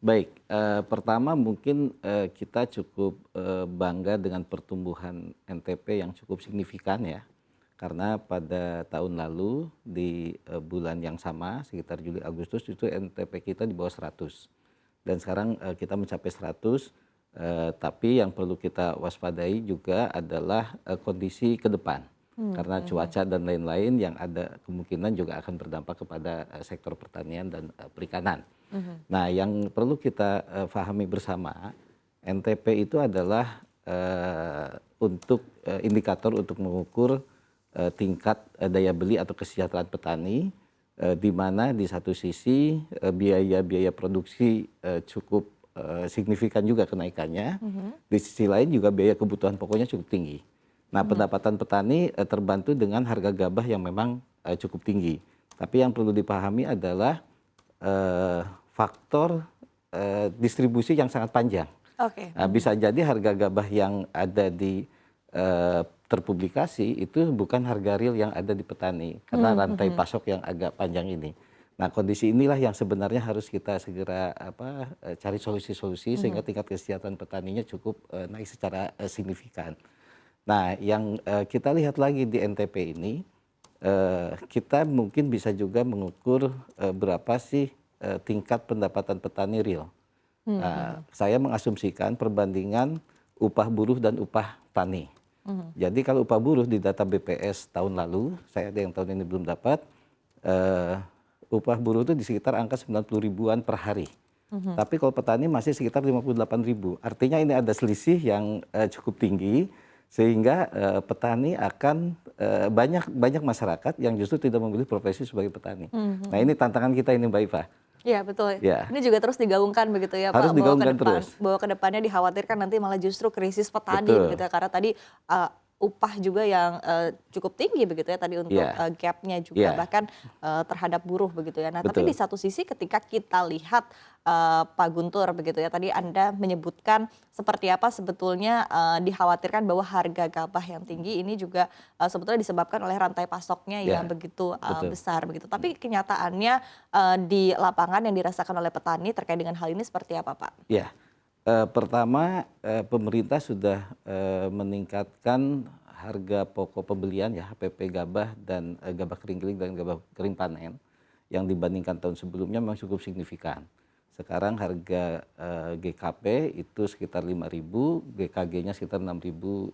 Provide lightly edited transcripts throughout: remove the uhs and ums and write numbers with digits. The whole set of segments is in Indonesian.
Baik, pertama mungkin, kita cukup, bangga dengan pertumbuhan NTP yang cukup signifikan ya. Karena pada tahun lalu di, bulan yang sama sekitar Juli Agustus itu NTP kita di bawah 100 dan sekarang, kita mencapai 100, tapi yang perlu kita waspadai juga adalah, kondisi ke depan. Karena Mhm. cuaca dan lain-lain yang ada kemungkinan juga akan berdampak kepada, sektor pertanian dan, perikanan. Mhm. Nah, yang perlu kita, pahami bersama, NTP itu adalah, untuk, indikator untuk mengukur, tingkat, daya beli atau kesejahteraan petani, di mana di satu sisi, biaya-biaya produksi, cukup, signifikan juga kenaikannya, Mhm. di sisi lain juga biaya kebutuhan pokoknya cukup tinggi. Nah, Mhm. pendapatan petani, terbantu dengan harga gabah yang memang, cukup tinggi. Tapi yang perlu dipahami adalah faktor, distribusi yang sangat panjang. Oke. Nah, Mhm. bisa jadi harga gabah yang ada di, terpublikasi itu bukan harga real yang ada di petani, karena rantai Mhm. pasok yang agak panjang ini. Nah, kondisi inilah yang sebenarnya harus kita segera cari solusi-solusi sehingga Mhm. tingkat kesejahteraan petaninya cukup, naik secara, signifikan. Nah, yang, kita lihat lagi di NTP ini, kita mungkin bisa juga mengukur, berapa sih, tingkat pendapatan petani real. Mhm. Saya mengasumsikan perbandingan upah buruh dan upah tani. Mhm. Jadi kalau upah buruh di data BPS tahun lalu, saya ada yang tahun ini belum dapat, eee, upah buruh itu di sekitar angka 90 ribuan per hari. Mhm. Tapi kalau petani masih sekitar 58 ribu. Artinya ini ada selisih yang, cukup tinggi sehingga, petani akan, banyak banyak masyarakat yang justru tidak memilih profesi sebagai petani. Nah, Mhm. ini tantangan kita ini Mbak Iva. Iya betul. Ya, Ini juga terus digaungkan begitu ya harus Pak, digaungkan terus. bahwa ke depannya dikhawatirkan nanti malah justru krisis petani begitu Betul, ya, karena tadi, upah juga yang, cukup tinggi begitu ya tadi untuk, iya, gap-nya juga iya, bahkan, terhadap buruh begitu ya. Nah tapi di betul, satu sisi ketika kita lihat, Pak Guntur begitu ya, tadi Anda menyebutkan seperti apa sebetulnya, dikhawatirkan bahwa harga gabah yang tinggi ini juga, sebetulnya disebabkan oleh rantai pasoknya yang iya, begitu, betul. besar begitu. Tapi kenyataannya di lapangan yang dirasakan oleh petani terkait dengan hal ini seperti apa, Pak? Iya, pertama, pemerintah sudah, meningkatkan harga pokok pembelian ya, HPP gabah dan, gabah kering kering dan gabah kering panen, yang dibandingkan tahun sebelumnya memang cukup signifikan. Sekarang harga, GKP itu sekitar 5.000, GKG-nya sekitar 6.200.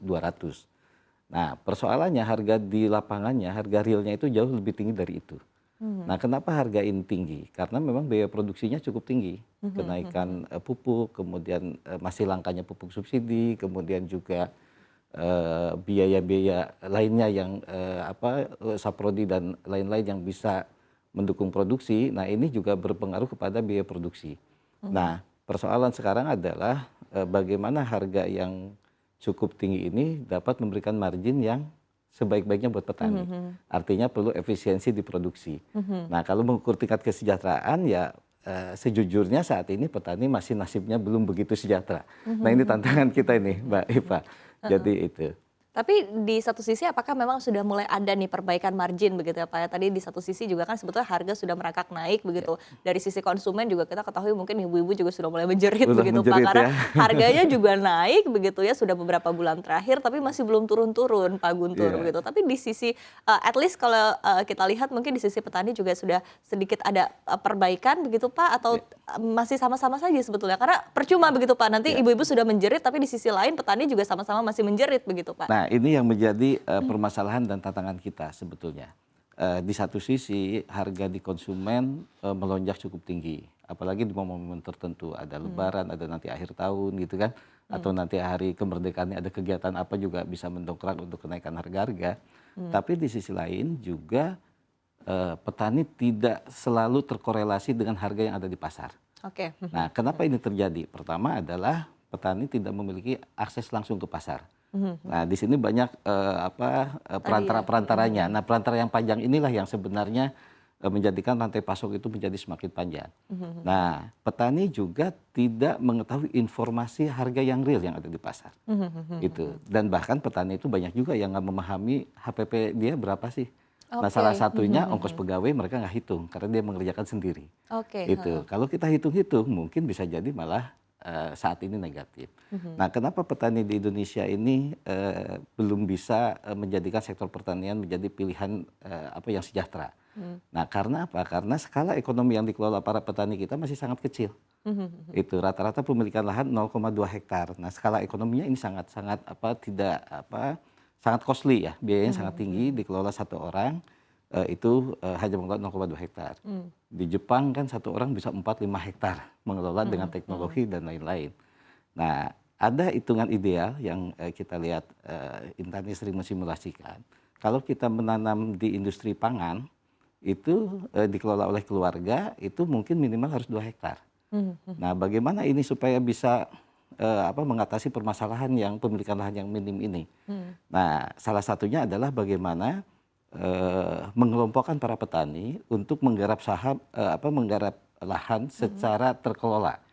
Nah, persoalannya harga di lapangannya, harga realnya itu jauh lebih tinggi dari itu. Mhm. Nah, kenapa harga ini tinggi? Karena memang biaya produksinya cukup tinggi. Mhm. Mhm. Kenaikan, pupuk, kemudian, masih langkanya pupuk subsidi, kemudian juga, biaya-biaya lainnya yang, saprodi dan lain-lain yang bisa mendukung produksi. Nah, ini juga berpengaruh kepada biaya produksi. Mhm. Nah, persoalan sekarang adalah, bagaimana harga yang cukup tinggi ini dapat memberikan margin yang sebaik-baiknya buat petani. Mhm. Artinya perlu efisiensi di produksi. Mhm. Nah, kalau mengukur tingkat kesejahteraan ya, sejujurnya saat ini petani masih nasibnya belum begitu sejahtera. Nah, ini Mhm. tantangan kita Mhm. ini Mhm. Mbak Mhm. Eva. Heeh. Jadi itu. Tapi di satu sisi apakah memang sudah mulai ada nih perbaikan margin begitu ya Pak ya? Tadi di satu sisi juga kan sebetulnya harga sudah merangkak naik Ya, begitu. Dari sisi konsumen juga kita ketahui mungkin ibu-ibu juga sudah mulai menjerit udah begitu Pak. menjerit Karena ya. harganya juga naik begitu ya sudah beberapa bulan terakhir tapi masih belum turun-turun Pak Guntur Iya, begitu. Tapi di sisi at least kalau kita lihat mungkin di sisi petani juga sudah sedikit ada perbaikan begitu Pak atau iya, masih sama-sama saja sebetulnya? Karena percuma begitu Pak nanti iya. ibu-ibu sudah menjerit tapi di sisi lain petani juga sama-sama masih menjerit begitu Pak. Nah, ini yang menjadi, permasalahan dan tantangan kita sebetulnya. Di satu sisi harga di konsumen, melonjak cukup tinggi, apalagi di momen-momen tertentu, ada Mmm. lebaran, ada nanti akhir tahun gitu kan, atau Mhm. nanti hari kemerdekaannya ada kegiatan apa juga bisa mendongkrak untuk kenaikan harga-harga. Mmm. Tapi di sisi lain juga, petani tidak selalu terkorelasi dengan harga yang ada di pasar. Oke. Nah, Mhm. Mhm. kenapa ini terjadi? Pertama adalah petani tidak memiliki akses langsung ke pasar. Mhm. Nah, Mhm. di sini banyak, Tadi ya. Mhm. perantara-perantaranya. Mhm. Nah, perantara yang panjang inilah yang sebenarnya, menjadikan rantai pasok itu menjadi semakin panjang. Mhm. Mhm. Nah, petani juga tidak mengetahui informasi harga yang real yang ada di pasar, Mhm. Mhm. gitu. Mhm. Dan bahkan petani itu banyak juga yang nggak memahami HPP dia berapa sih. Nah, salah Oke. satunya ongkos pegawai mereka nggak hitung karena dia mengerjakan sendiri. Oke, Itu. Kalau kita hitung-hitung mungkin bisa jadi malah saat ini negatif. Nah, kenapa petani di Indonesia ini belum bisa menjadikan sektor pertanian menjadi pilihan apa yang sejahtera? Nah, karena apa? Karena skala ekonomi yang dikelola para petani kita masih sangat kecil. Itu rata-rata pemilikan lahan 0,2 hektar. Nah, skala ekonominya ini sangat-sangat apa tidak apa sangat costly ya, biayanya sangat tinggi dikelola satu orang itu hanya mengelola 0,2 hektar. Di Jepang kan satu orang bisa 4-5 hektar mengelola dengan teknologi dan lain-lain. Nah, ada hitungan ideal yang kita lihat Intani sering mensimulasikan. Kalau kita menanam di industri pangan itu dikelola oleh keluarga itu mungkin minimal harus 2 hektar. Nah, bagaimana ini supaya bisa apa mengatasi permasalahan yang pemilikan lahan yang minim ini? Nah, salah satunya adalah bagaimana mengelompokkan para petani untuk menggarap menggarap lahan secara terkelola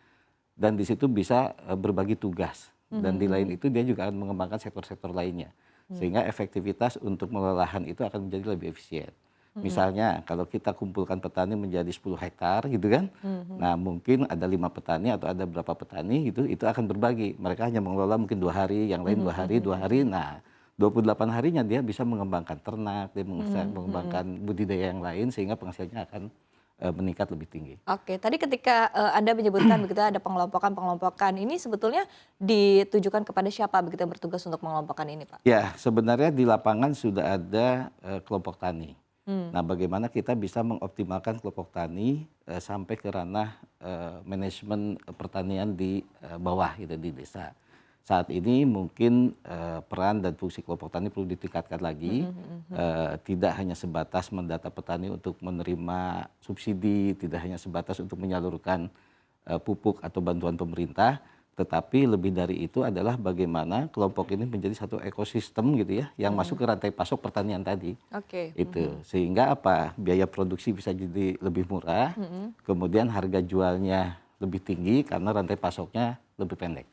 dan di situ bisa berbagi tugas dan di lain itu dia juga akan mengembangkan sektor-sektor lainnya sehingga efektivitas untuk mengelola lahan itu akan menjadi lebih efisien. Misalnya kalau kita kumpulkan petani menjadi 10 hektar gitu kan, nah mungkin ada 5 petani atau ada berapa petani gitu, itu akan berbagi. Mereka hanya mengelola mungkin 2 hari, yang lain 2 hari. Nah 28 harinya dia bisa mengembangkan ternak, dia bisa mengembangkan budidaya yang lain sehingga penghasilannya akan meningkat lebih tinggi. Oke, tadi ketika Anda menyebutkan begitu ada pengelompokan-pengelompokan, ini sebetulnya ditujukan kepada siapa begitu yang bertugas untuk mengelompokkan ini, Pak? Ya, sebenarnya di lapangan sudah ada kelompok tani. Nah, bagaimana kita bisa mengoptimalkan kelompok tani sampai ke ranah manajemen pertanian di bawah gitu di desa. Saat ini mungkin peran dan fungsi kelompok tani perlu ditingkatkan lagi, tidak hanya sebatas mendata petani untuk menerima subsidi, tidak hanya sebatas untuk menyalurkan pupuk atau bantuan pemerintah, tetapi lebih dari itu adalah bagaimana kelompok ini menjadi satu ekosistem gitu ya, yang masuk ke rantai pasok pertanian tadi. Oke. Itu sehingga apa biaya produksi bisa jadi lebih murah, kemudian harga jualnya lebih tinggi karena rantai pasoknya lebih pendek.